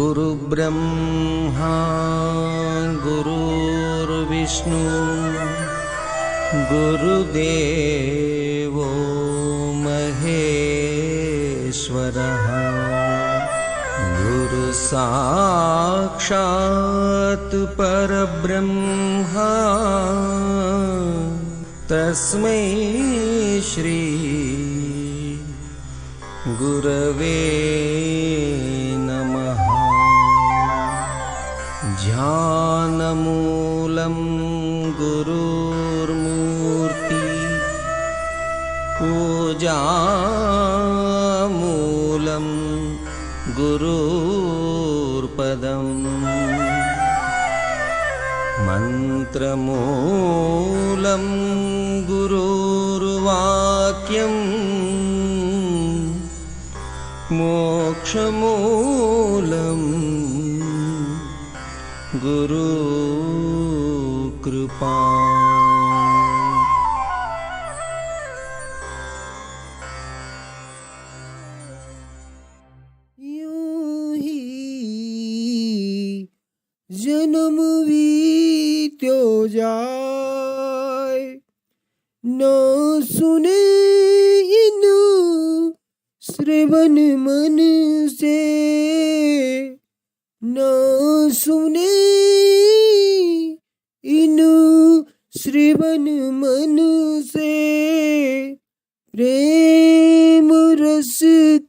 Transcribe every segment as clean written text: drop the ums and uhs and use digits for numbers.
गुरु ब्रह्मा गुरुर्विष्णु गुरुदेवो महेश्वरः गुरु साक्षात् परब्रह्मा तस्मै श्री गुरवे नमः। ध्यानमूलं गुरुर्मूर्ति पूजामूलं गुरुर्पदम् मन्त्रमूलं गुरुर्वाक्यम् मोक्षमूलं गुरुकृपा। यूं ही जन्म बीत्यो जाए, न सुने इन श्रवण मन से, न सुने इन श्रवण मन से, प्रेम रस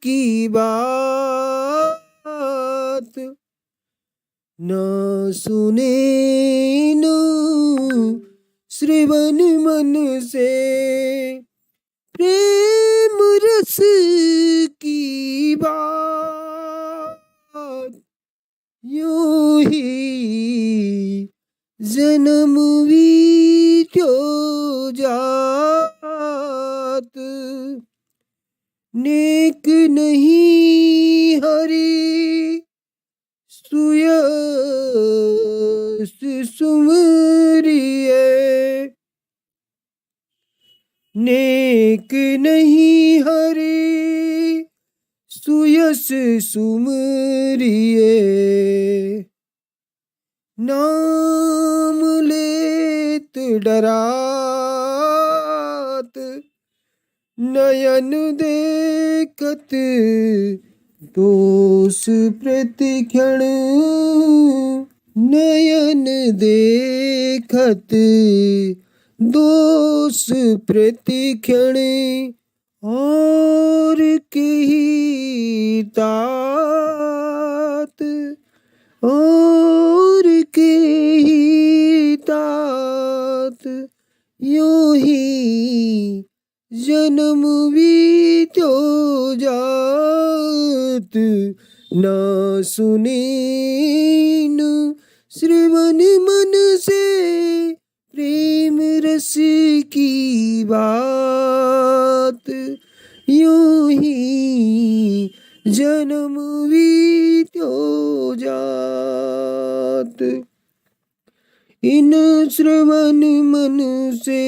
की बात न सुने इन श्रवण मन से, प्रेम रस की बात। यूं ही जन्म बीत्यो जात, नेक नहीं हरि सुयस सुमरिए, नेक नहीं हरि सुयस सुमरिए। नाम लेत डरात, नयन देखत दोष प्रतिक्षण, नयन देखत दोष प्रतिक्षण। और कही तात, और कही तात। यूं ही जन्म बीत्यो जात, न सुने न श्रवण मन से, प्रेम रस की बात। यूं ही जन्म बीत्यो जात, इन श्रवण मन से,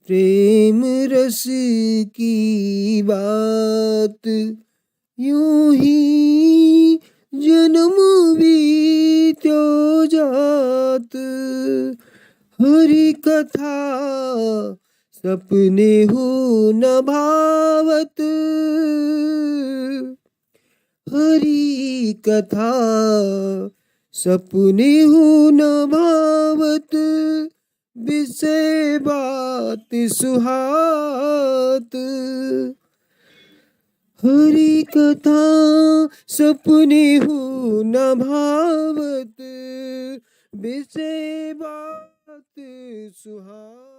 प्रेम रस की बात। यूं ही जन्म बीत्यो जात। हरि कथा सपने हो न भावत, हरि कथा सपने हो न भावत, विषय बात सुहात। हरि कथा सपने हो न भावत, विषय बात सुहात।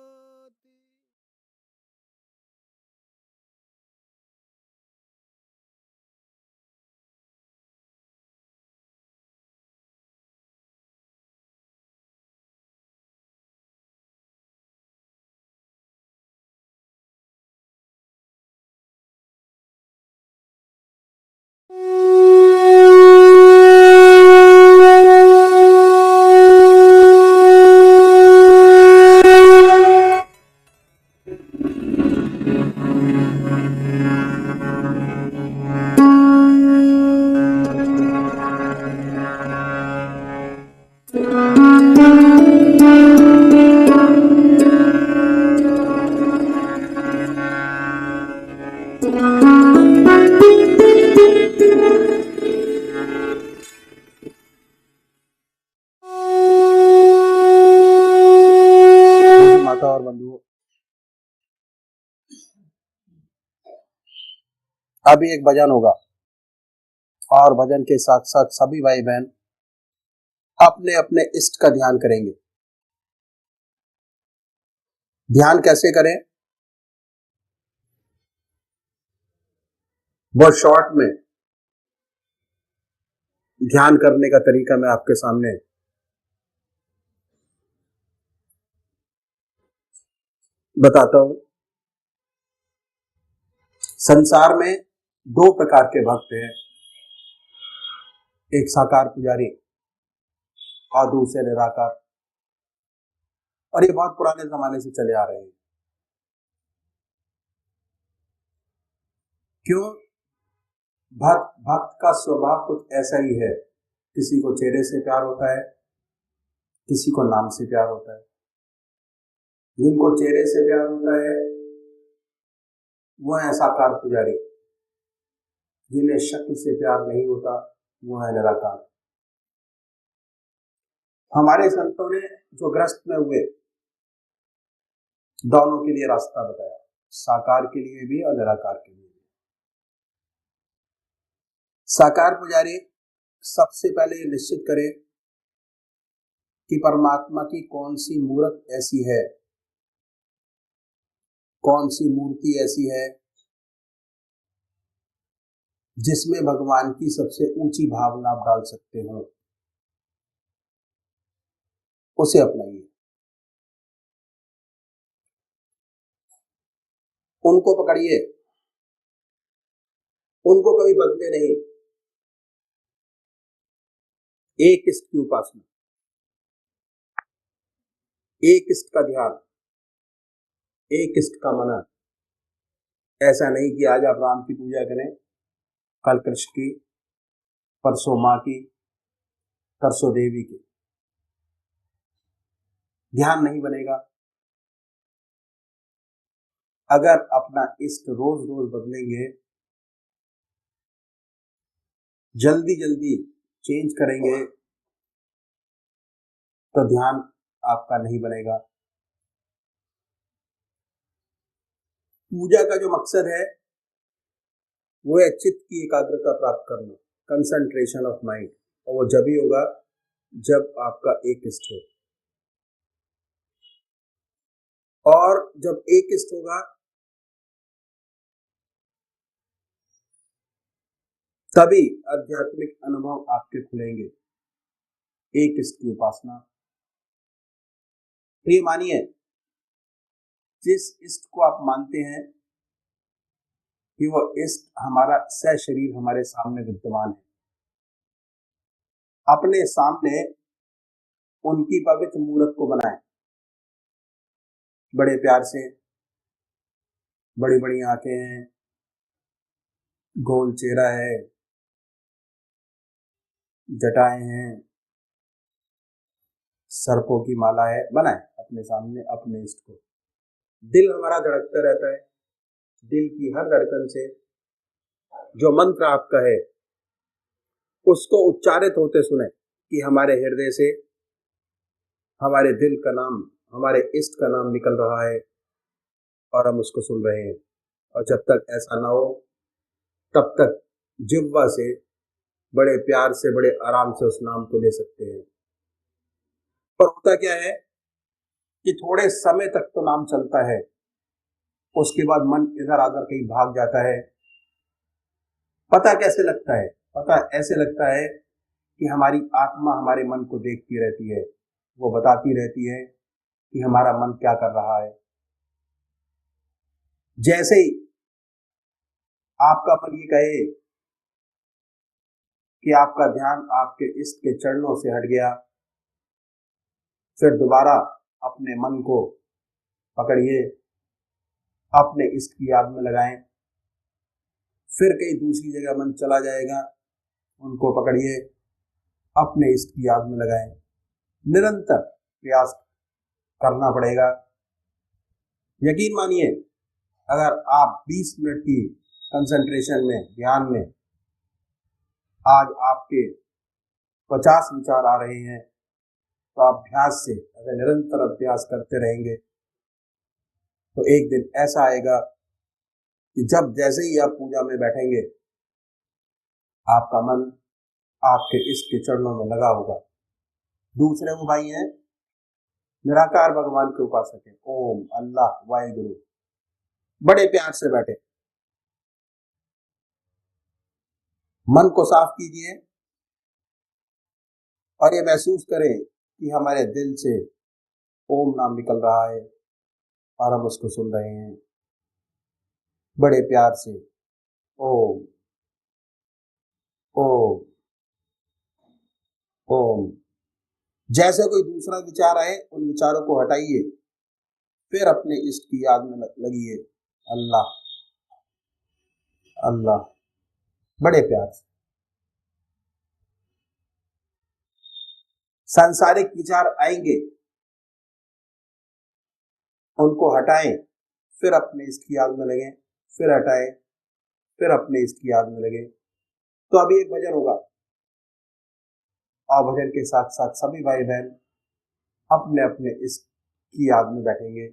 माता और बंधुओं, अभी एक भजन होगा और भजन के साथ साथ सभी भाई बहन अपने अपने इष्ट का ध्यान करेंगे। ध्यान कैसे करें वो शॉर्ट में ध्यान करने का तरीका मैं आपके सामने बताता हूं। संसार में दो प्रकार के भक्त हैं, एक साकार पुजारी और दूसरे निराकार, और ये बहुत पुराने जमाने से चले आ रहे हैं। क्यों? भक्त का स्वभाव कुछ ऐसा ही है, किसी को चेहरे से प्यार होता है, किसी को नाम से प्यार होता है। जिनको चेहरे से प्यार होता है वो है साकार पुजारी, जिन्हें शक्ल से प्यार नहीं होता वो है निराकार। हमारे संतों ने जो ग्रस्त में हुए दोनों के लिए रास्ता बताया, साकार के लिए भी और निराकार के लिए भी। साकार पुजारी सबसे पहले निश्चित करे कि परमात्मा की कौन सी मूर्त ऐसी है, कौन सी मूर्ति ऐसी है जिसमें भगवान की सबसे ऊंची भावना आप डाल सकते हो, उसे अपनाइए। उनको पकड़िए, उनको कभी बदले नहीं। एक इष्ट की उपासना, एक इष्ट का ध्यान, एक इष्ट का मनन। ऐसा नहीं कि आज आप राम की पूजा करें, कल कृष्ण की, परसों माँ की, तरसों देवी की। ध्यान नहीं बनेगा। अगर अपना इष्ट रोज रोज बदलेंगे, जल्दी जल्दी चेंज करेंगे, तो ध्यान आपका नहीं बनेगा। पूजा का जो मकसद है वो है चित्त की एकाग्रता प्राप्त करना, कंसंट्रेशन ऑफ माइंड, और वो जब ही होगा जब आपका एक इष्ट हो। और जब एक इष्ट होगा तभी आध्यात्मिक अनुभव आपके खुलेंगे। एक इष्ट की उपासना। तो ये मानिए, जिस इष्ट को आप मानते हैं कि वो इष्ट हमारा सशरीर हमारे सामने विद्यमान है, अपने सामने उनकी पवित्र मूर्त को बनाएं, बड़े प्यार से। बड़ी बड़ी आंखें हैं, गोल चेहरा है, जटाएं हैं, सर्पों की माला है, बनाएं अपने सामने अपने इष्ट को। दिल हमारा धड़कता रहता है, दिल की हर धड़कन से जो मंत्र आपका है उसको उच्चारित होते सुने कि हमारे हृदय से हमारे दिल का नाम, हमारे इष्ट का नाम निकल रहा है और हम उसको सुन रहे हैं। और जब तक ऐसा ना हो तब तक जिह्वा से बड़े प्यार से, बड़े आराम से उस नाम को ले सकते हैं। पर होता क्या है कि थोड़े समय तक तो नाम चलता है, उसके बाद मन इधर आकर कहीं भाग जाता है। पता कैसे लगता है? पता ऐसे लगता है कि हमारी आत्मा हमारे मन को देखती रहती है, वो बताती रहती है कि हमारा मन क्या कर रहा है। जैसे ही आपका मन ये कहे कि आपका ध्यान आपके इष्ट के चरणों से हट गया, फिर दोबारा अपने मन को पकड़िए, अपने इष्ट की याद में लगाएं। फिर कहीं दूसरी जगह मन चला जाएगा, उनको पकड़िए, अपने इष्ट की याद में लगाएं। निरंतर प्रयास करना पड़ेगा। यकीन मानिए, अगर आप 20 मिनट की कंसंट्रेशन में, ध्यान में आज आपके 50 विचार आ रहे हैं, तो आप अभ्यास से, अगर निरंतर अभ्यास करते रहेंगे तो एक दिन ऐसा आएगा कि जब जैसे ही आप पूजा में बैठेंगे, आपका मन आपके इष्ट के चरणों में लगा होगा। दूसरे वो भाई हैं निराकार भगवान के उपासक है, ओम अल्लाह वाहिगुरु, बड़े प्यार से बैठे। मन को साफ कीजिए और ये महसूस करें कि हमारे दिल से ओम नाम निकल रहा है और हम उसको सुन रहे हैं बड़े प्यार से। ओम ओम ओम। जैसे कोई दूसरा विचार आए, उन विचारों को हटाइए, फिर अपने इष्ट की याद में लगिए, अल्लाह अल्लाह, बड़े प्यार से। सांसारिक विचार आएंगे, उनको हटाएं, फिर अपने इष्ट की याद में लगे, फिर हटाएं, फिर अपने इष्ट की याद में लगे। तो अभी एक भजन होगा और भजन के साथ साथ सभी भाई बहन अपने अपने इष्ट की याद में बैठेंगे।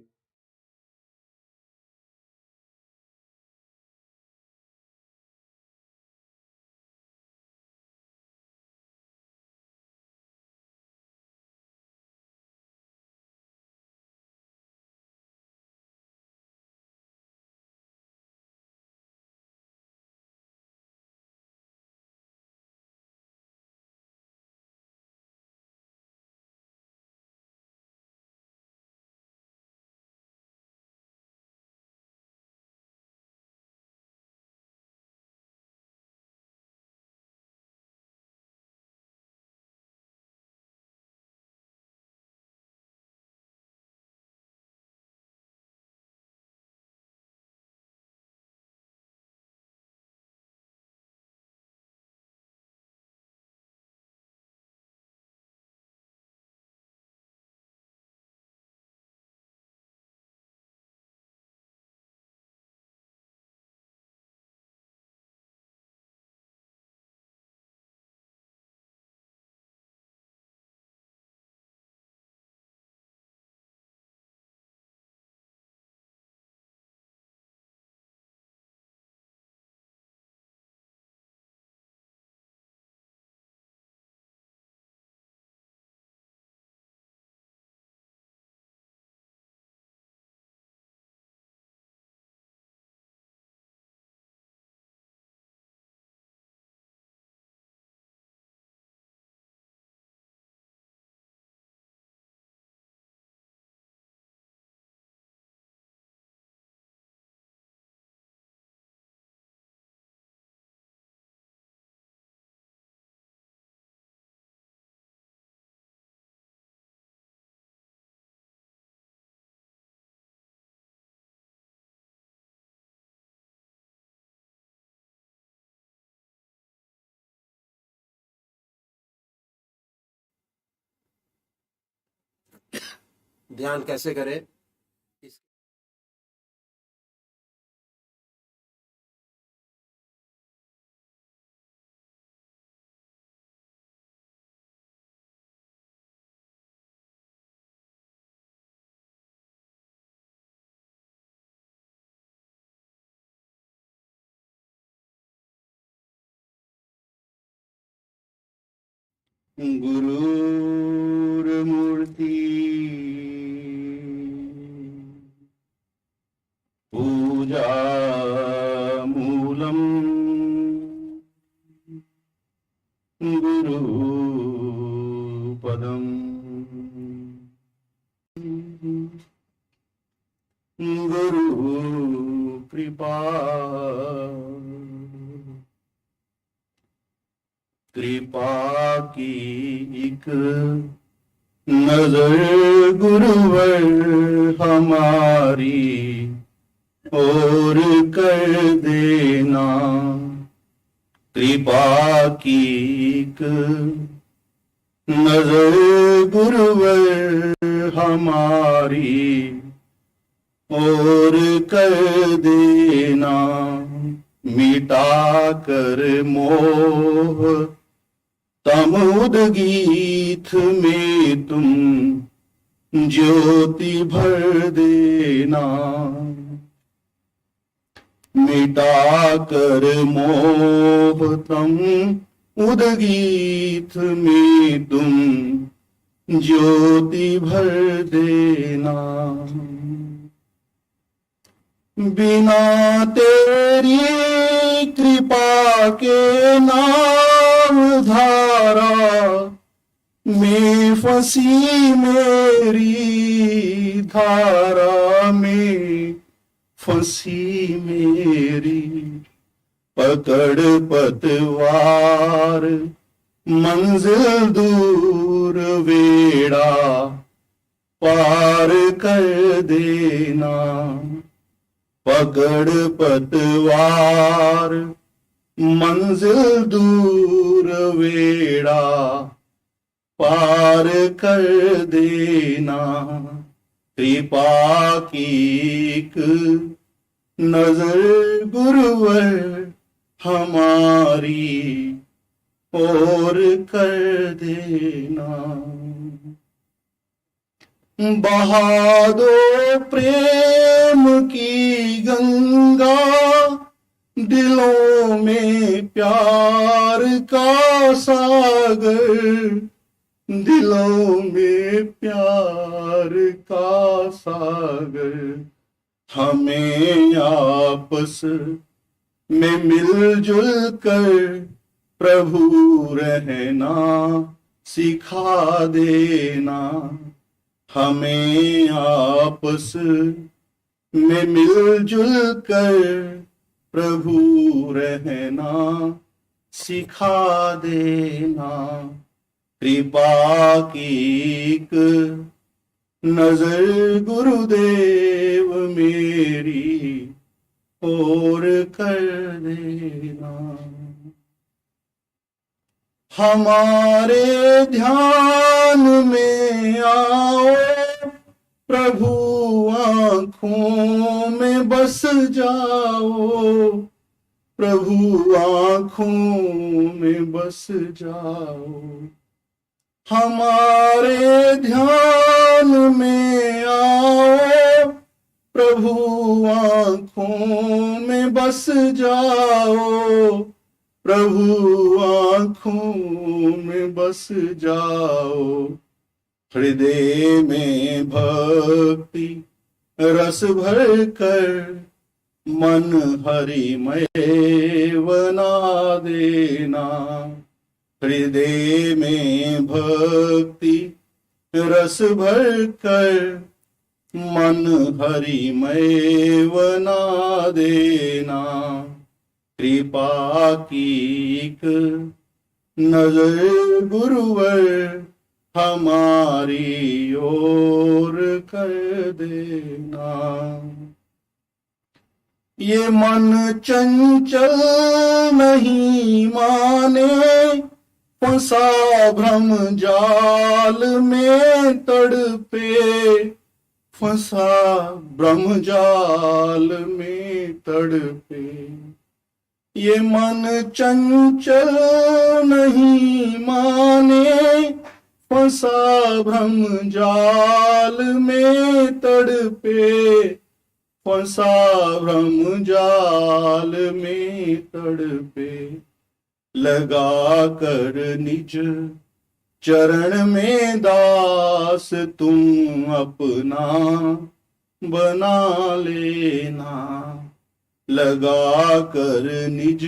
ध्यान कैसे करें? गुरुर्मूर्ति पूजा मूलम गुरु पदम गुरु कृपा कृपा की एक नजर गुरुवर हमारी और कर देना। कृपा की एक नजर गुरुवर हमारी और कर देना। मिटा कर मोह तमुद गीत में तुम ज्योति भर देना। मिटा कर मोह तम उदगीत में तुम ज्योति भर देना। बिना तेरी कृपा के नाव धारा में फंसी मेरी, धारा में फंसी मेरी। पकड़ पतवार मंजिल दूर वेड़ा पार कर देना। पकड़ पतवार मंजिल दूर वेड़ा पार कर देना। कृपा की एक नजर गुरुवर हमारी और कर देना। बहा दो प्रेम की गंगा दिलों में प्यार का सागर, दिलों में प्यार का सागर। हमें आपस में मिलजुल कर प्रभु रहना सिखा देना। हमें आपस में मिलजुल कर प्रभु रहना सिखा देना। कृपा की एक नजर गुरुदेव मेरी और कर देना। हमारे ध्यान में आओ प्रभु, आँखों में बस जाओ प्रभु, आँखों में बस जाओ। हमारे ध्यान में आओ प्रभु, आँखों में बस जाओ प्रभु, आँखों में बस जाओ। हृदय में भक्ति रस भर कर मन हरिमय बना देना। हृदय में भक्ति रस भर कर मन हरिमय बना देना। कृपा की एक नजर गुरुवर हमारी ओर कर देना। ये मन चंचल नहीं माने, फंसा भ्रम जाल में तड़पे, फंसा भ्रम जाल में तड़पे। ये मन चंचल नहीं माने, फंसा भ्रम जाल में तड़पे, फंसा भ्रम जाल में तड़पे। लगा कर निज चरण में दास तुम अपना बना लेना। लगा कर निज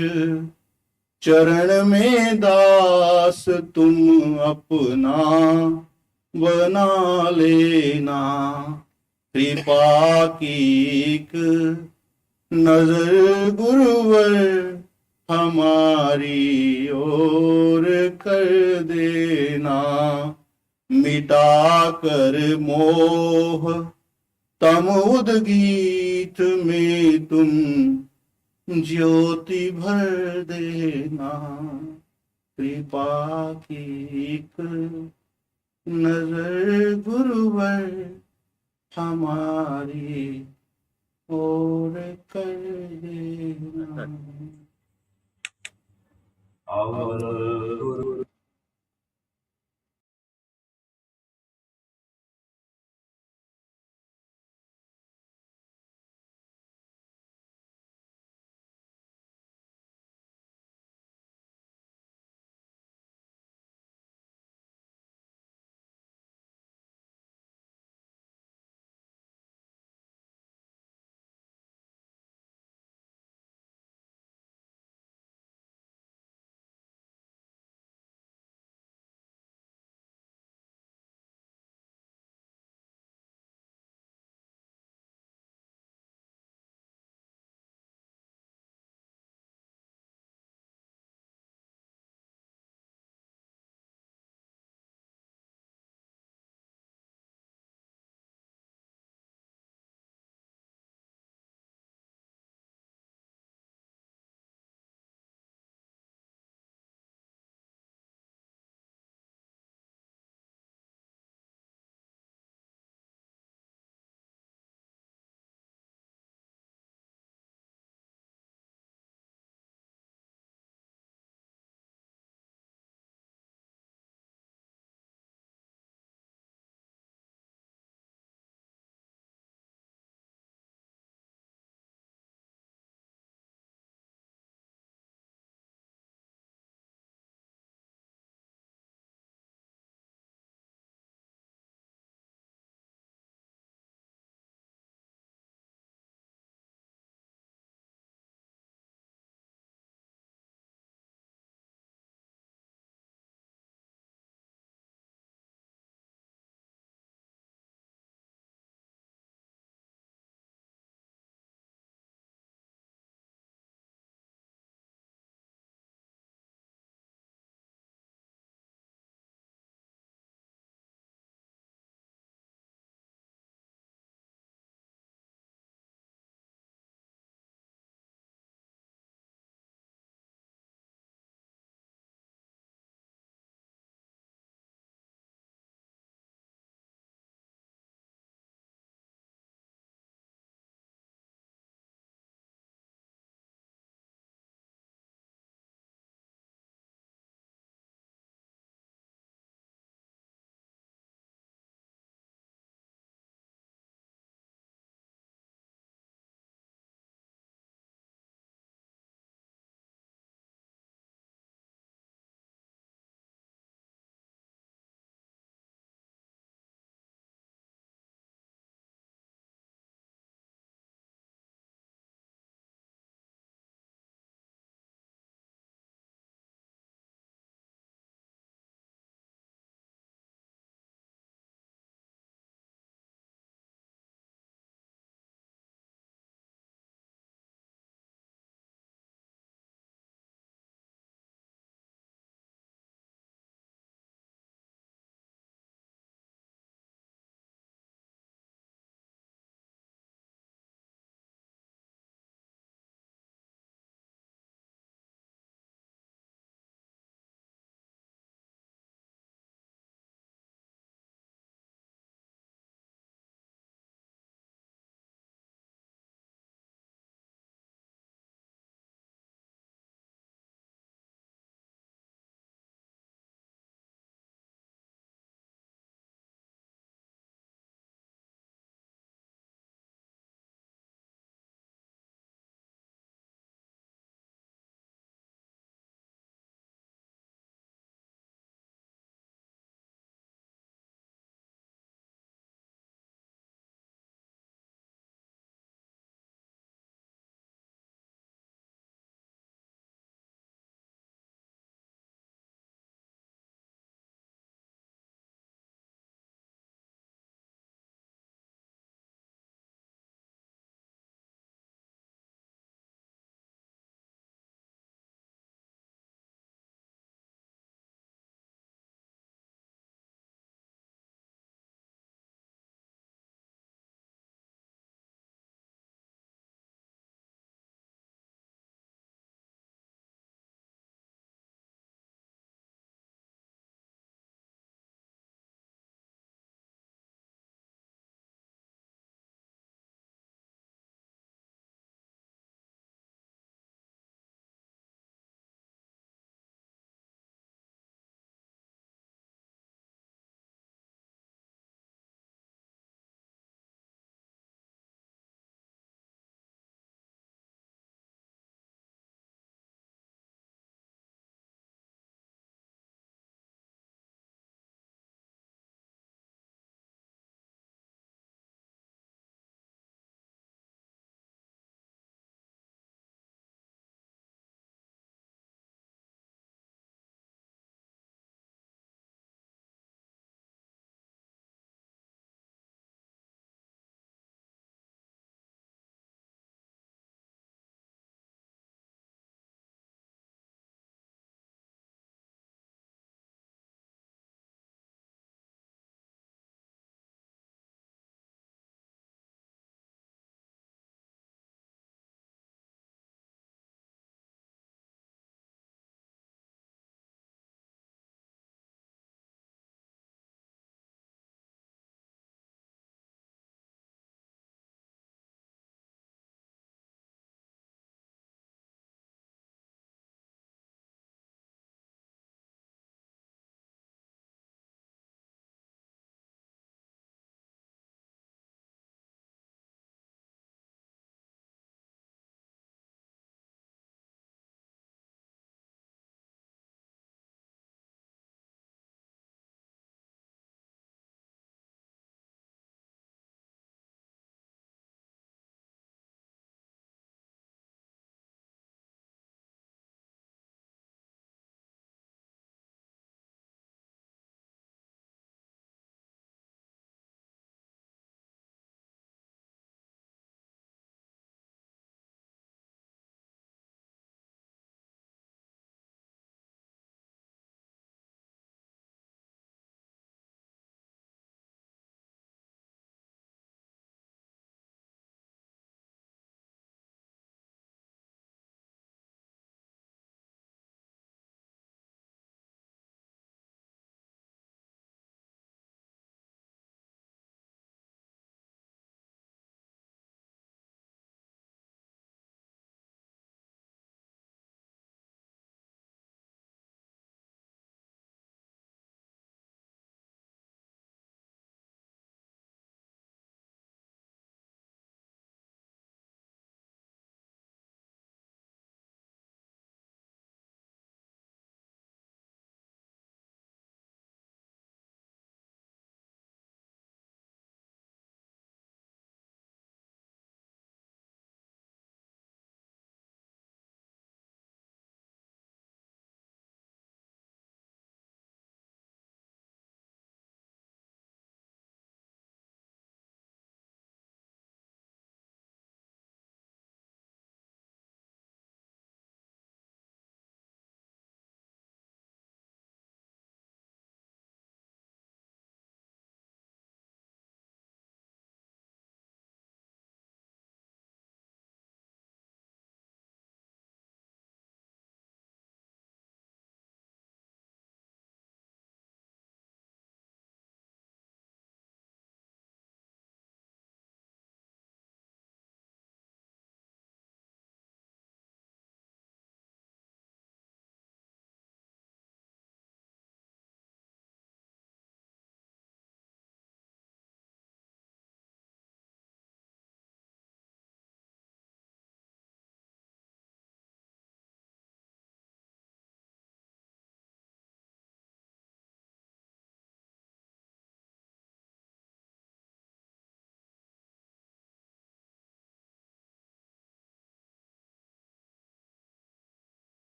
चरण में दास तुम अपना बना लेना। कृपा की एक नजर गुरुवर हमारी ओर कर देना। मिटा कर मोह तम उदगीत में तुम ज्योति भर देना। कृपा की एक नजर गुरुवर हमारी ओर कर देना।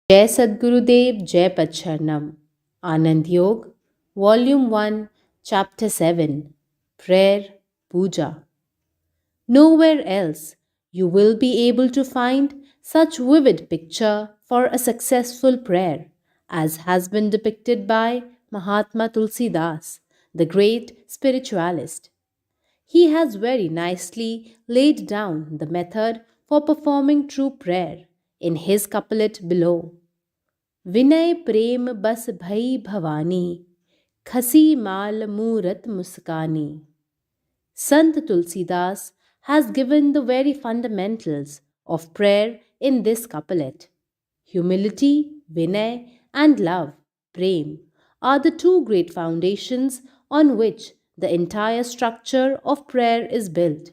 Jai Sadgurudev, Jai Pacharnam. Anand Yog, Volume 1, Chapter 7, Prayer, Puja. Nowhere else you will be able to find such vivid picture for a successful prayer as has been depicted by Mahatma Tulsidas, the great spiritualist. He has very nicely laid down the method for performing true prayer in his couplet below. विनय प्रेम बस भई भवानी खसी माल मूरत मुस्कानी. Sant Tulsidas has given the very fundamentals of prayer in this couplet. Humility, Vinay, and love, Prem, are the two great foundations on which the entire structure of prayer is built.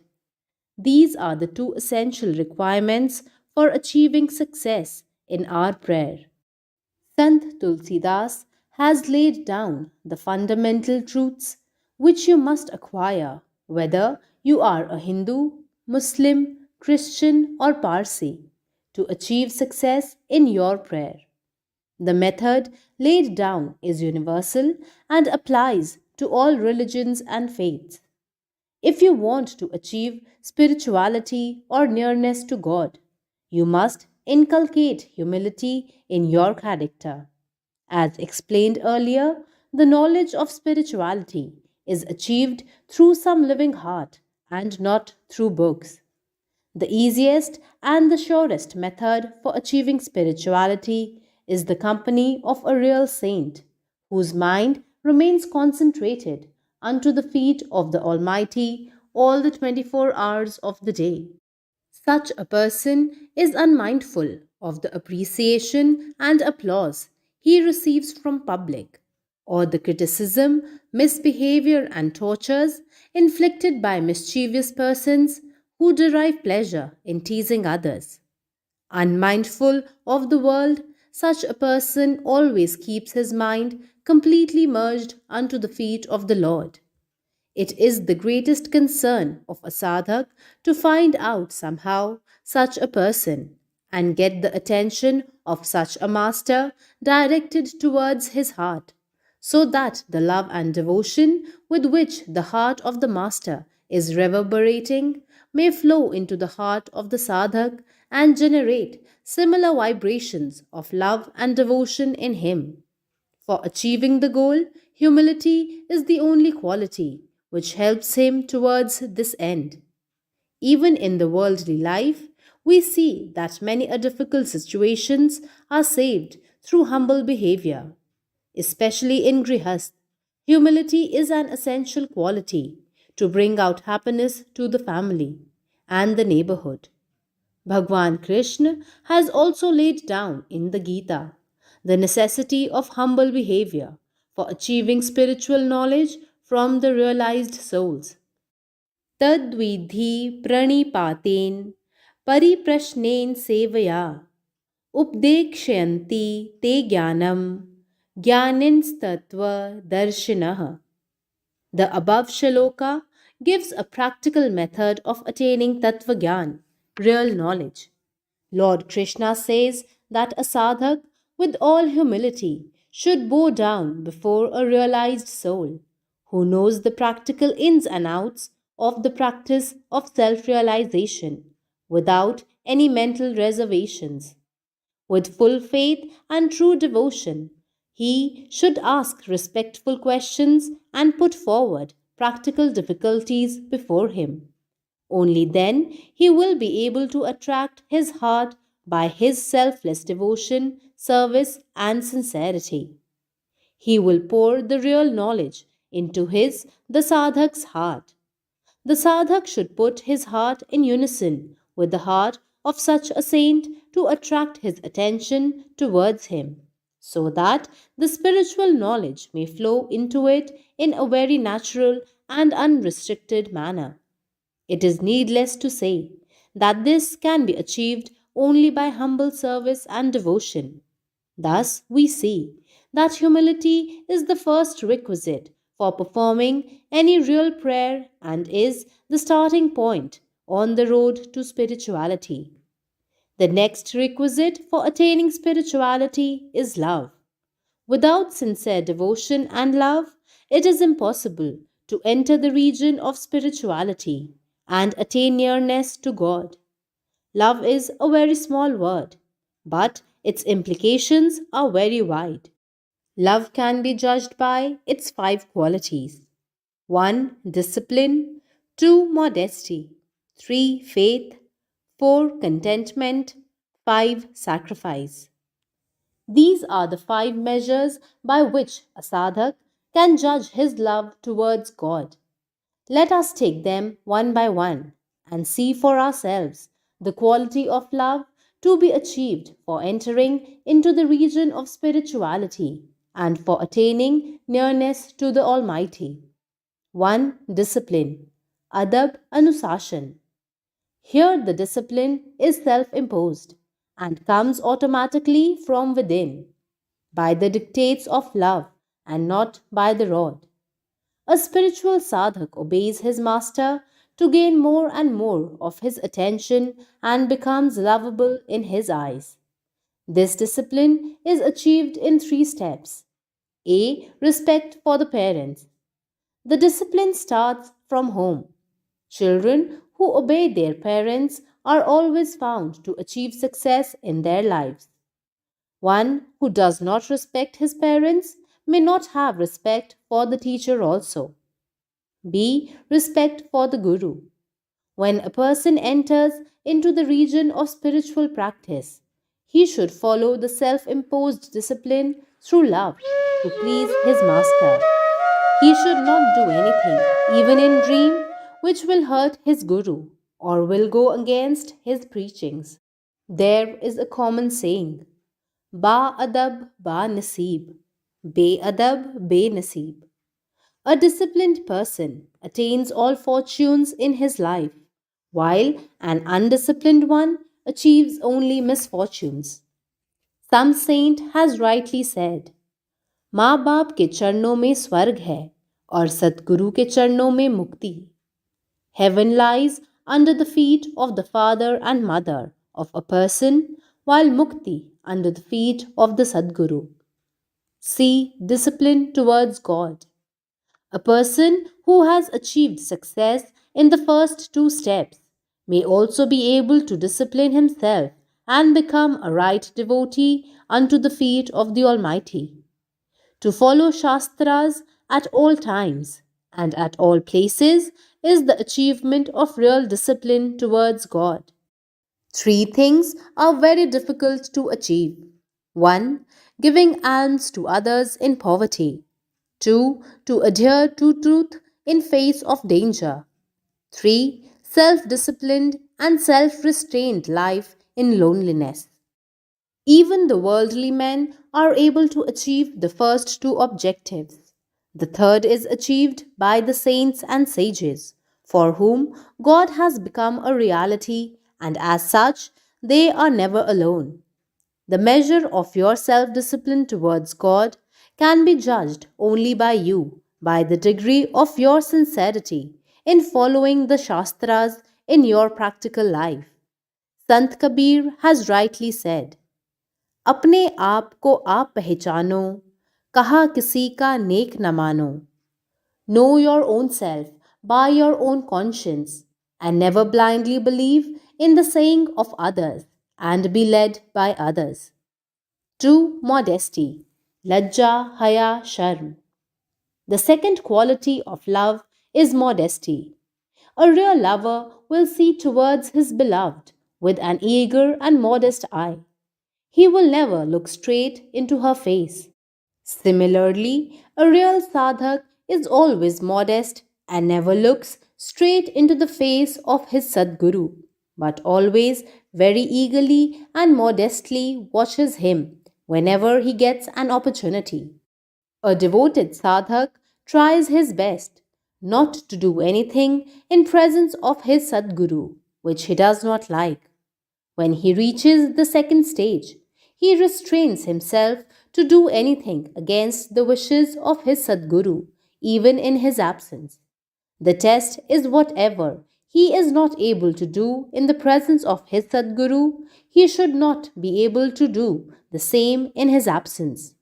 These are the two essential requirements for achieving success in our prayer. Sant Tulsidas has laid down the fundamental truths which you must acquire whether you are a Hindu, Muslim, Christian, or Parsi to achieve success in your prayer. The method laid down is universal and applies to all religions and faiths. If you want to achieve spirituality or nearness to God, you must inculcate humility in your character. As explained earlier, the knowledge of spirituality is achieved through some living heart and not through books. The easiest and the surest method for achieving spirituality is the company of a real saint, whose mind remains concentrated unto the feet of the Almighty all the 24 hours of the day. Such a person is unmindful of the appreciation and applause he receives from public, or the criticism, misbehavior, and tortures inflicted by mischievous persons who derive pleasure in teasing others. Unmindful of the world, such a person always keeps his mind completely merged unto the feet of the Lord. It is the greatest concern of a sadhak to find out somehow such a person and get the attention of such a master directed towards his heart, so that the love and devotion with which the heart of the master is reverberating may flow into the heart of the sadhak and generate similar vibrations of love and devotion in him. For achieving the goal, humility is the only quality which helps him towards this end. Even in the worldly life, we see that many a difficult situations are saved through humble behavior. Especially in Grihast, humility is an essential quality to bring out happiness to the family and the neighborhood. Bhagwan Krishna has also laid down in the Gita the necessity of humble behavior for achieving spiritual knowledge from the realized souls. Tadvidhi pranipaten pariprashnen sevaya updekshayanti te jnanam jnaninstatva darshinah. The above shloka gives a practical method of attaining tattva gyan, real knowledge. Lord Krishna says that a sadhak, with all humility, should bow down before a realized soul who knows the practical ins and outs of the practice of self realization without any mental reservations. With full faith and true devotion, he should ask respectful questions and put forward practical difficulties before him. Only then he will be able to attract his heart by his selfless devotion, service, and sincerity. He will pour the real knowledge into the sadhak's heart. The sadhak should put his heart in unison with the heart of such a saint to attract his attention towards him, so that the spiritual knowledge may flow into it in a very natural and unrestricted manner. It is needless to say that this can be achieved only by humble service and devotion. Thus, we see that humility is the first requisite for performing any real prayer and is the starting point on the road to spirituality. The next requisite for attaining spirituality is love. Without sincere devotion and love, it is impossible to enter the region of spirituality and attain nearness to God. Love is a very small word, but its implications are very wide. Love can be judged by its five qualities: 1. Discipline, 2. Modesty, 3. Faith, 4. Contentment, 5. Sacrifice. These are the five measures by which a sadhak can judge his love towards God. Let us take them one by one and see for ourselves the quality of love to be achieved for entering into the region of spirituality and for attaining nearness to the Almighty. 1. Discipline. Adab Anusashan. Here the discipline is self-imposed and comes automatically from within, by the dictates of love and not by the rod. A spiritual sadhak obeys his master to gain more and more of his attention and becomes lovable in his eyes. This discipline is achieved in three steps. A. Respect for the parents. The discipline starts from home. Children who obey their parents are always found to achieve success in their lives. One who does not respect his parents may not have respect for the teacher also. B. Respect for the Guru. When a person enters into the region of spiritual practice, he should follow the self imposed discipline through love to please his master. He should not do anything, even in dream, which will hurt his Guru or will go against his preachings. There is a common saying, Ba adab ba naseeb, be adab be naseeb. A disciplined person attains all fortunes in his life, while an undisciplined one achieves only misfortunes. Some saint has rightly said, माँ बाप के चरणों में स्वर्ग है और सतगुरु के चरणों में मुक्ति. Heaven lies under the feet of the father and mother of a person, while mukti under the feet of the Sadguru. See discipline towards God. A person who has achieved success in the first two steps may also be able to discipline himself and become a right devotee unto the feet of the Almighty. To follow Shastras at all times and at all places is the achievement of real discipline towards God. Three things are very difficult to achieve. 1. Giving alms to others in poverty. 2. To adhere to truth in face of danger. 3. Self-disciplined and self-restrained life in loneliness. Even the worldly men are able to achieve the first two objectives. The third is achieved by the saints and sages, for whom God has become a reality, and as such, they are never alone. The measure of your self discipline towards God can be judged only by you, by the degree of your sincerity in following the Shastras in your practical life. Sant Kabir has rightly said, अपने आप को आप पहचानो, कहा किसी का नेक न मानो. Know your own self by your own conscience and never blindly believe in the saying of others and be led by others. 2. Modesty. Lajja, haya, sharm. The second quality of love is modesty. A real lover will see towards his beloved with an eager and modest eye. He will never look straight into her face. Similarly, a real sadhak is always modest and never looks straight into the face of his Sadguru, but always very eagerly and modestly watches him whenever he gets an opportunity. A devoted sadhak tries his best not to do anything in presence of his Sadguru which he does not like. When he reaches the second stage, he restrains himself to do anything against the wishes of his Sadguru, even in his absence. The test is whatever he is not able to do in the presence of his Sadguru, he should not be able to do the same in his absence.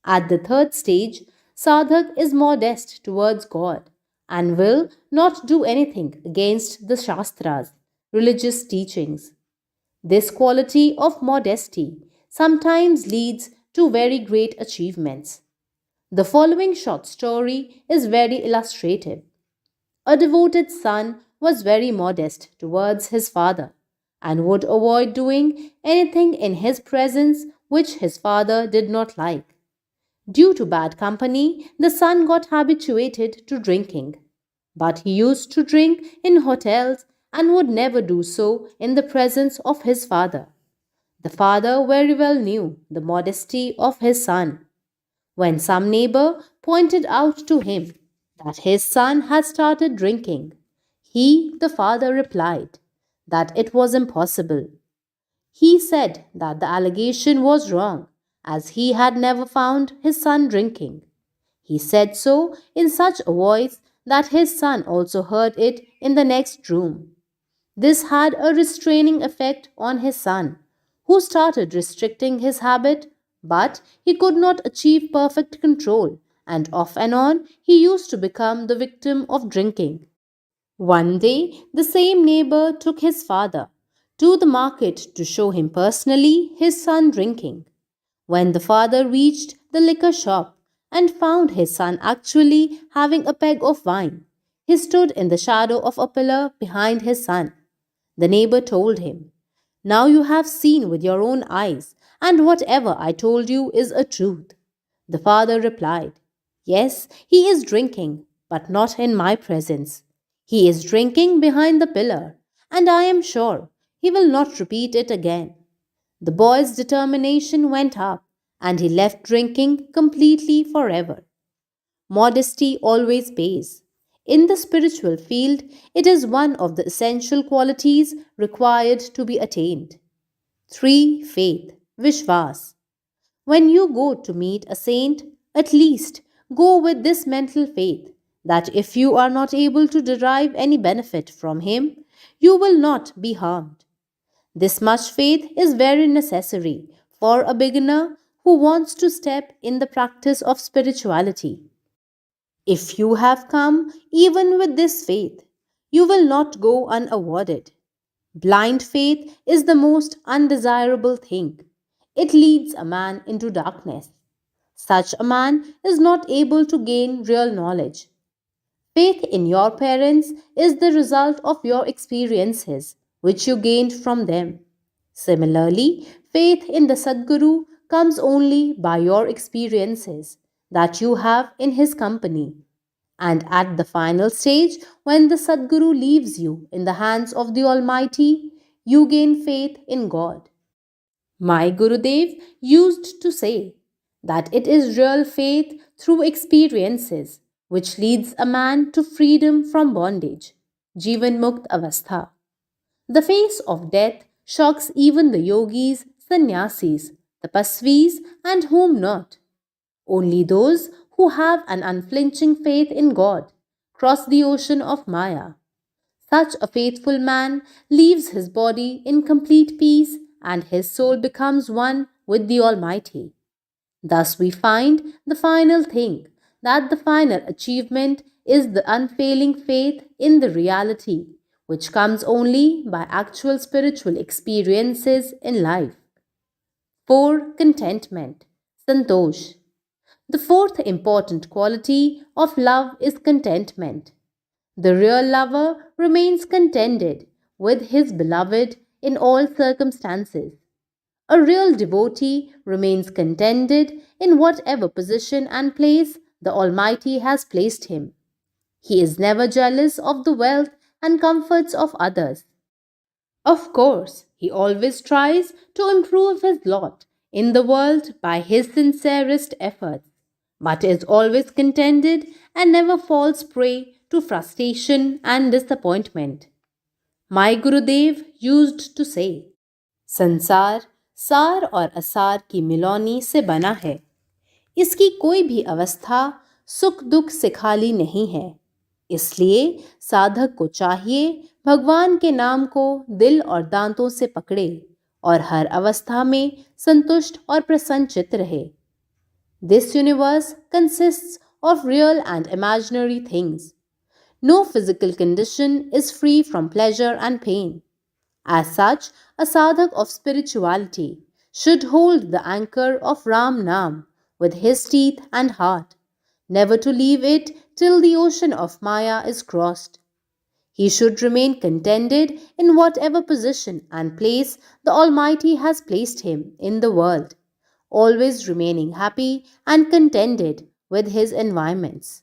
At the third stage, sadhak is modest towards God and will not do anything against the Shastras, religious teachings. This quality of modesty sometimes leads to very great achievements. The following short story is very illustrative. A devoted son was very modest towards his father and would avoid doing anything in his presence which his father did not like. Due to bad company, the son got habituated to drinking. But he used to drink in hotels and would never do so in the presence of his father. The father very well knew the modesty of his son. When some neighbor pointed out to him that his son had started drinking, he, the father, replied that it was impossible. He said that the allegation was wrong, as he had never found his son drinking. He said so in such a voice that his son also heard it in the next room. This had a restraining effect on his son, who started restricting his habit, but he could not achieve perfect control, and off and on he used to become the victim of drinking. One day, the same neighbor took his father to the market to show him personally his son drinking. When the father reached the liquor shop and found his son actually having a peg of wine, he stood in the shadow of a pillar behind his son. The neighbor told him, "Now you have seen with your own eyes, and whatever I told you is a truth." The father replied, "Yes, he is drinking, but not in my presence. He is drinking behind the pillar, and I am sure he will not repeat it again." The boy's determination went up, and he left drinking completely forever. Modesty always pays. In the spiritual field, it is one of the essential qualities required to be attained. 3. Faith, Vishwas. When you go to meet a saint, at least go with this mental faith that if you are not able to derive any benefit from him, you will not be harmed. This much faith is very necessary for a beginner who wants to step in the practice of spirituality. If you have come even with this faith, you will not go unawarded. Blind faith is the most undesirable thing. It leads a man into darkness. Such a man is not able to gain real knowledge. Faith in your parents is the result of your experiences, which you gained from them. Similarly, faith in the Sadguru comes only by your experiences that you have in his company. And at the final stage, when the Sadguru leaves you in the hands of the Almighty, you gain faith in God. My Gurudev used to say that it is real faith through experiences which leads a man to freedom from bondage, Jivan Mukt Avastha. The face of death shocks even the yogis, sannyasis, tapasvis, and whom not. Only those who have an unflinching faith in God cross the ocean of Maya. Such a faithful man leaves his body in complete peace and his soul becomes one with the Almighty. Thus we find the final thing, that the final achievement is the unfailing faith in the reality, which comes only by actual spiritual experiences in life. 4. Contentment, Santosh. The fourth important quality of love is contentment. The real lover remains contented with his beloved in all circumstances. A real devotee remains contented in whatever position and place the Almighty has placed him. He is never jealous of the wealth and comforts of others. Of course, he always tries to improve his lot in the world by his sincerest efforts, but is always contented and never falls prey to frustration and disappointment. My Gurudev used to say, संसार सार और असार की मिलौनी से बना है. इसकी कोई भी अवस्था सुख दुख से खाली नहीं है. इसलिए साधक को चाहिए भगवान के नाम को दिल और दांतों से पकड़े और हर अवस्था में संतुष्ट और प्रसन्नचित्त रहे। This universe consists of real and imaginary things. No physical condition is free from pleasure and pain. As such, a sadhak of spirituality should hold the anchor of Ram Nam with his teeth and heart, never to leave it till the ocean of Maya is crossed. He should remain contented in whatever position and place the Almighty has placed him in the world, always remaining happy and contented with his environments.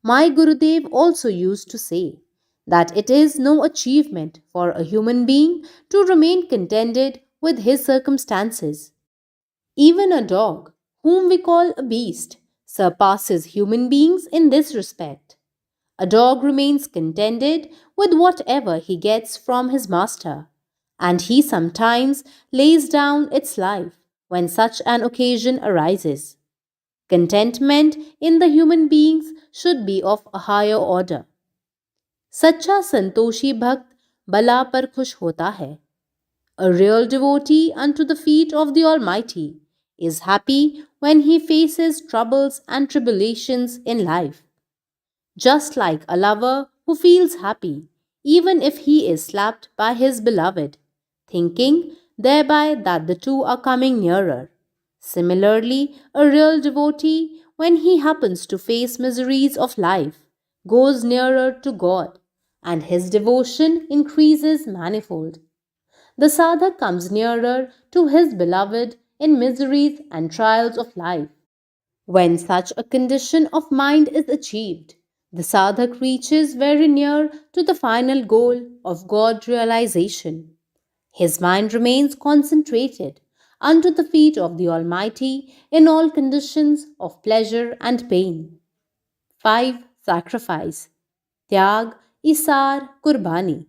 My Gurudev also used to say that it is no achievement for a human being to remain contented with his circumstances. Even a dog, whom we call a beast, surpasses human beings in this respect. A dog remains contented with whatever he gets from his master, and he sometimes lays down its life when such an occasion arises. Contentment in the human beings should be of a higher order. सच्चा संतोषी भक्त बला पर खुश होता है. A real devotee unto the feet of the Almighty is happy when he faces troubles and tribulations in life. Just like a lover who feels happy even if he is slapped by his beloved, thinking thereby that the two are coming nearer. Similarly, a real devotee, when he happens to face miseries of life, goes nearer to God, and his devotion increases manifold. The sadhak comes nearer to his beloved in miseries and trials of life. When such a condition of mind is achieved, the sadhak reaches very near to the final goal of God realization. His mind remains concentrated unto the feet of the Almighty in all conditions of pleasure and pain. 5. Sacrifice. Tyag, Isar, Kurbani.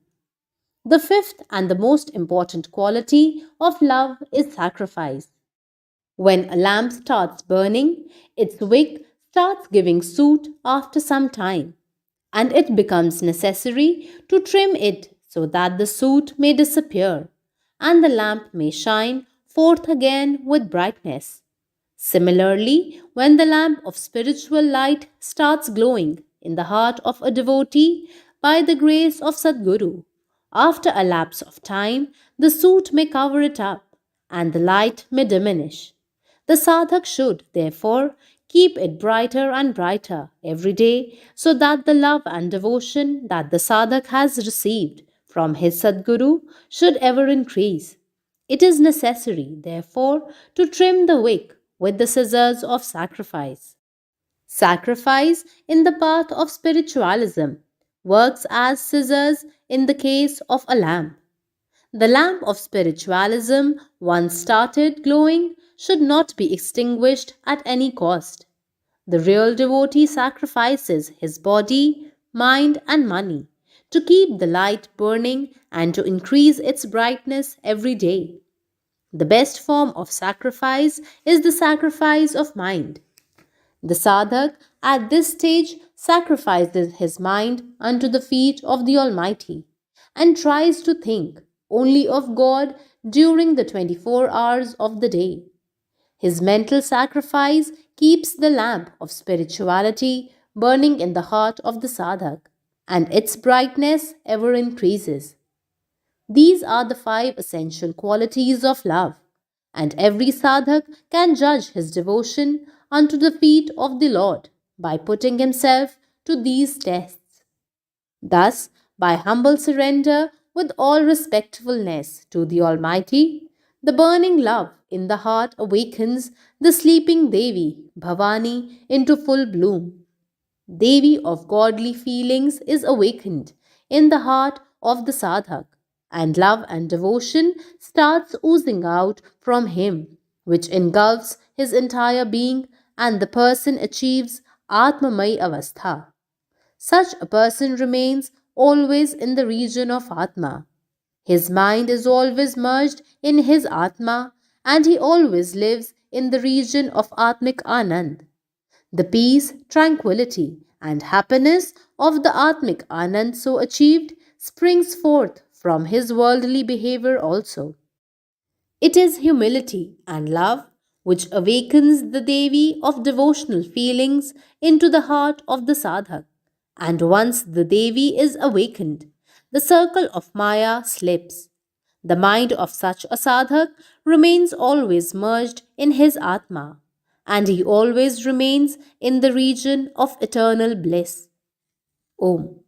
The fifth and the most important quality of love is sacrifice. When a lamp starts burning, its wick starts giving soot after some time, and it becomes necessary to trim it so that the soot may disappear and the lamp may shine forth again with brightness. Similarly, when the lamp of spiritual light starts glowing in the heart of a devotee by the grace of Sadguru, after a lapse of time, the soot may cover it up and the light may diminish. The sadhak should, therefore, keep it brighter and brighter every day so that the love and devotion that the sadhak has received from his Sadguru should ever increase. It is necessary, therefore, to trim the wick with the scissors of sacrifice. Sacrifice in the path of spiritualism works as scissors in the case of a lamp. The lamp of spiritualism, once started glowing, should not be extinguished at any cost. The real devotee sacrifices his body, mind, and money to keep the light burning and to increase its brightness every day. The best form of sacrifice is the sacrifice of mind. The sadhak at this stage sacrifices his mind unto the feet of the Almighty and tries to think only of God during the 24 hours of the day. His mental sacrifice keeps the lamp of spirituality burning in the heart of the sadhak, and its brightness ever increases. These are the 5 essential qualities of love, and every sadhak can judge his devotion unto the feet of the Lord by putting himself to these tests. Thus, by humble surrender with all respectfulness to the Almighty, the burning love in the heart awakens the sleeping Devi, Bhavani, into full bloom. Devi of godly feelings is awakened in the heart of the sadhak, and love and devotion starts oozing out from him, which engulfs his entire being, and the person achieves Atmamay Avastha. Such a person remains always in the region of Atma. His mind is always merged in his Atma, and he always lives in the region of Atmik Anand. The peace, tranquility, and happiness of the Atmic Anand so achieved springs forth from his worldly behavior also. It is humility and love which awakens the Devi of devotional feelings into the heart of the sadhak. And once the Devi is awakened, the circle of Maya slips. The mind of such a sadhak remains always merged in his Atma, and he always remains in the region of eternal bliss. Om.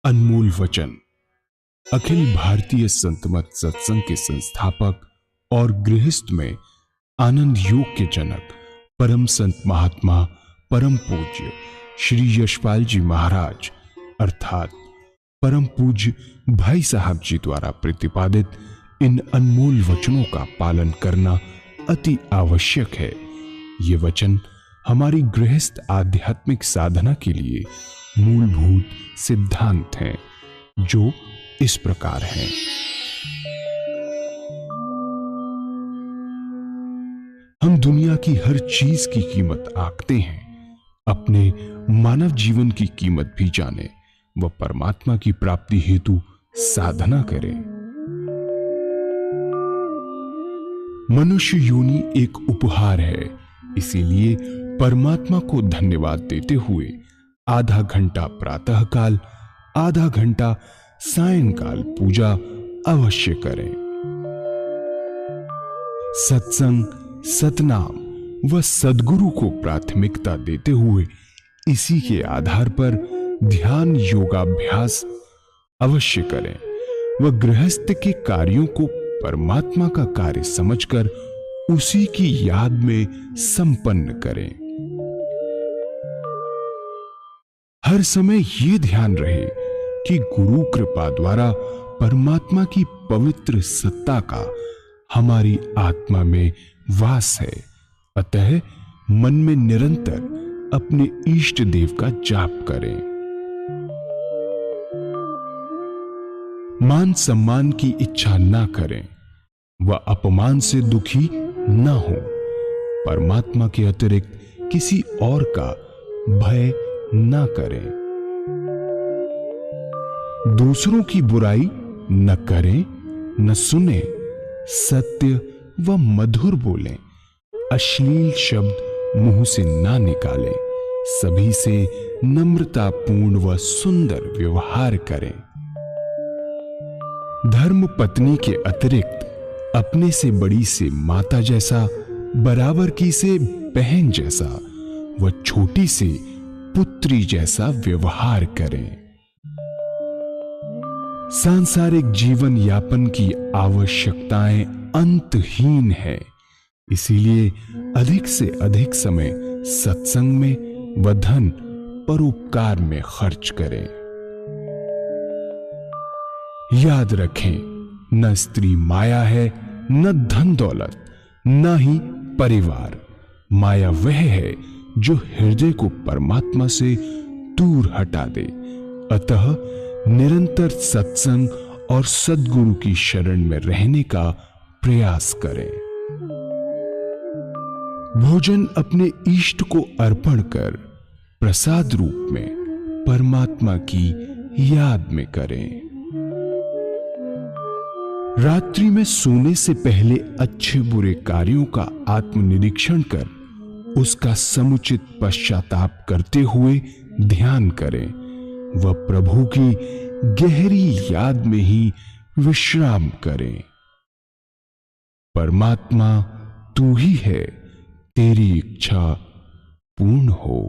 अनमोल वचन अखिल भारतीय संतमत सत्संग के संस्थापक और गृहस्थ में आनंद योग के जनक परम संत महात्मा परम पूज्य श्री यशपाल जी महाराज अर्थात परम पूज्य भाई साहब जी द्वारा प्रतिपादित इन अनमोल वचनों का पालन करना अति आवश्यक है। ये वचन हमारी गृहस्थ आध्यात्मिक साधना के लिए मूलभूत सिद्धांत हैं, जो इस प्रकार हैं। हम दुनिया की हर चीज की कीमत आंकते हैं, अपने मानव जीवन की कीमत भी जाने व परमात्मा की प्राप्ति हेतु साधना करें। मनुष्य योनि एक उपहार है, इसीलिए परमात्मा को धन्यवाद देते हुए आधा घंटा प्रातःकाल, आधा घंटा सायंकाल पूजा अवश्य करें। सत्संग, सतनाम व सद्गुरु को प्राथमिकता देते हुए इसी के आधार पर ध्यान योगाभ्यास अवश्य करें व गृहस्थ के कार्यों को परमात्मा का कार्य समझकर उसी की याद में संपन्न करें। हर समय ये ध्यान रहे कि गुरु कृपा द्वारा परमात्मा की पवित्र सत्ता का हमारी आत्मा में वास है, अतः मन में निरंतर अपने इष्ट देव का जाप करें। मान सम्मान की इच्छा ना करें व अपमान से दुखी ना हो। परमात्मा के अतिरिक्त किसी और का भय ना करें। दूसरों की बुराई न करें, न सुने, सत्य व मधुर बोलें, अश्लील शब्द मुंह से ना निकालें, सभी से नम्रतापूर्ण व सुंदर व्यवहार करें। धर्म पत्नी के अतिरिक्त अपने से बड़ी से माता जैसा, बराबर की से बहन जैसा व छोटी से पुत्री जैसा व्यवहार करें। सांसारिक जीवन यापन की आवश्यकताएं अंतहीन है, इसीलिए अधिक से अधिक समय सत्संग में व धन परोपकार में खर्च करें। याद रखें, न स्त्री माया है, न धन दौलत, न ही परिवार। माया वह है जो हृदय को परमात्मा से दूर हटा दे। अतः निरंतर सत्संग और सद्गुरु की शरण में रहने का प्रयास करें। भोजन अपने इष्ट को अर्पण कर प्रसाद रूप में परमात्मा की याद में करें। रात्रि में सोने से पहले अच्छे बुरे कार्यों का आत्मनिरीक्षण कर उसका समुचित पश्चाताप करते हुए ध्यान करें व प्रभु की गहरी याद में ही विश्राम करें। परमात्मा तू ही है, तेरी इच्छा पूर्ण हो।